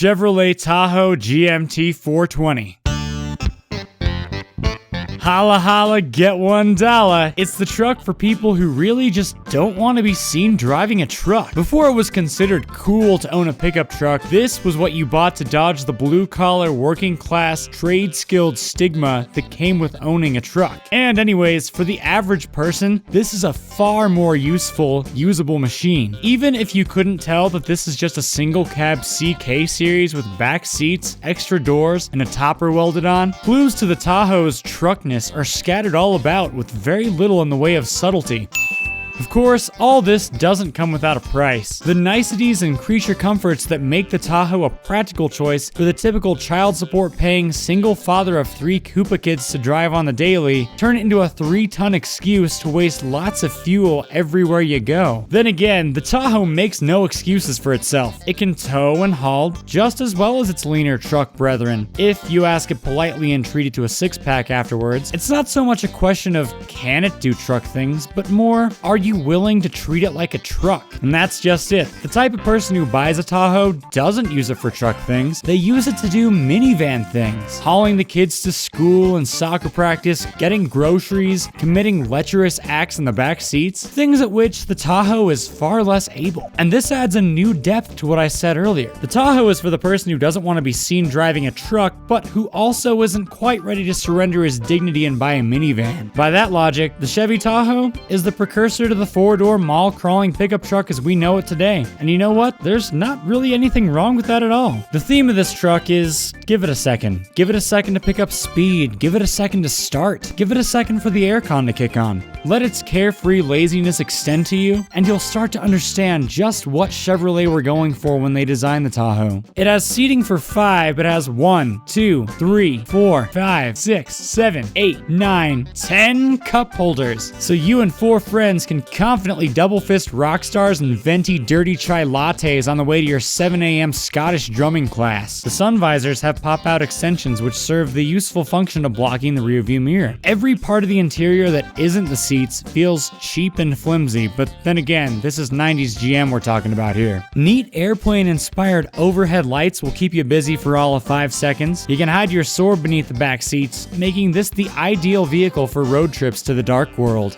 Chevrolet Tahoe GMT420. Holla holla, get $1. It's the truck for people who really just don't want to be seen driving a truck. Before it was considered cool to own a pickup truck, this was what you bought to dodge the blue-collar, working-class, trade-skilled stigma that came with owning a truck. And anyways, for the average person, this is a far more useful, usable machine. Even if you couldn't tell that this is just a single-cab CK series with back seats, extra doors, and a topper welded on, clues to the Tahoe's truckness are scattered all about with very little in the way of subtlety. Of course, all this doesn't come without a price. The niceties and creature comforts that make the Tahoe a practical choice for the typical child support paying single father of 3 Koopa kids to drive on the daily turn it into a 3-ton excuse to waste lots of fuel everywhere you go. Then again, the Tahoe makes no excuses for itself. It can tow and haul just as well as its leaner truck brethren, if you ask it politely and treat it to a 6-pack afterwards. It's not so much a question of can it do truck things, but more, are you willing to treat it like a truck? And that's just it. The type of person who buys a Tahoe doesn't use it for truck things. They use it to do minivan things. Hauling the kids to school and soccer practice, getting groceries, committing lecherous acts in the back seats, things at which the Tahoe is far less able. And this adds a new depth to what I said earlier. The Tahoe is for the person who doesn't want to be seen driving a truck, but who also isn't quite ready to surrender his dignity and buy a minivan. By that logic, the Chevy Tahoe is the precursor to the 4-door mall-crawling pickup truck as we know it today. And you know what? There's not really anything wrong with that at all. The theme of this truck is, give it a second. Give it a second to pick up speed. Give it a second to start. Give it a second for the aircon to kick on. Let its carefree laziness extend to you, and you'll start to understand just what Chevrolet were going for when they designed the Tahoe. It has seating for 5, but has 1, 2, 3, 4, 5, 6, 7, 8, 9, 10 cup holders. So you and 4 friends can confidently double-fist rock stars and venti dirty chai lattes on the way to your 7 a.m. Scottish drumming class. The sun visors have pop-out extensions which serve the useful function of blocking the rearview mirror. Every part of the interior that isn't the seats feels cheap and flimsy, but then again, this is 90s GM we're talking about here. Neat airplane-inspired overhead lights will keep you busy for all of 5 seconds. You can hide your sword beneath the back seats, making this the ideal vehicle for road trips to the dark world.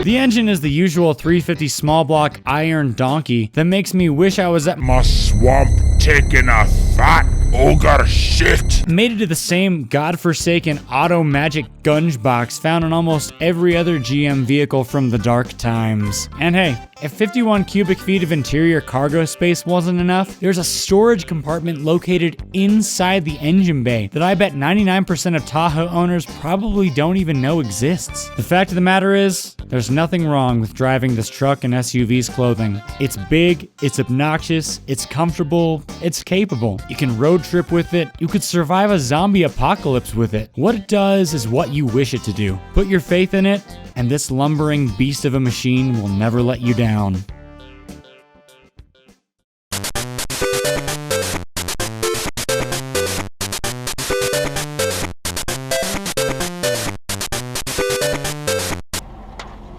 The engine is the usual 350 small block iron donkey that makes me wish I was at my swamp taking a fat ogre shit. Made into the same godforsaken auto magic gunge box found in almost every other GM vehicle from the dark times. And hey, if 51 cubic feet of interior cargo space wasn't enough, there's a storage compartment located inside the engine bay that I bet 99% of Tahoe owners probably don't even know exists. The fact of the matter is, there's nothing wrong with driving this truck and SUV's clothing. It's big, it's obnoxious, it's comfortable, it's capable. You can road trip with it, you could survive a zombie apocalypse with it. What it does is what you wish it to do. Put your faith in it, and this lumbering beast of a machine will never let you down.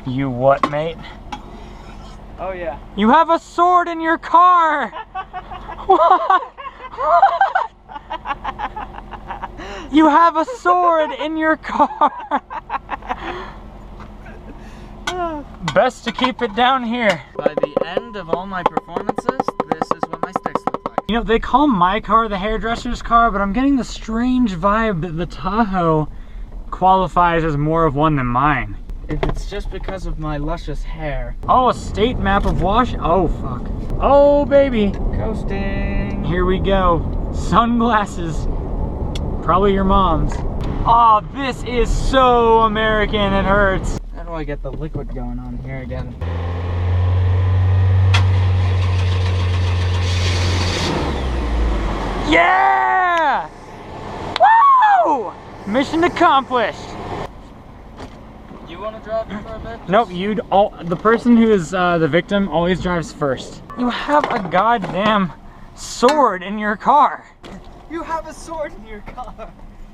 You what, mate? Oh yeah. You have a sword in your car! What? What? You have a sword in your car! Best to keep it down here. By the end of all my performances, this is what my sticks look like. You know, they call my car the hairdresser's car, but I'm getting the strange vibe that the Tahoe qualifies as more of one than mine. If it's just because of my luscious hair. Oh, a state map of Washington. Oh, fuck. Oh, baby. Coasting. Here we go. Sunglasses. Probably your mom's. Oh, this is so American, it hurts. How do I get the liquid going on here again? Yeah! Woo! Mission accomplished. You want to drive for a bit? Nope, the person who is the victim always drives first. You have a goddamn sword in your car. You have a sword in your car.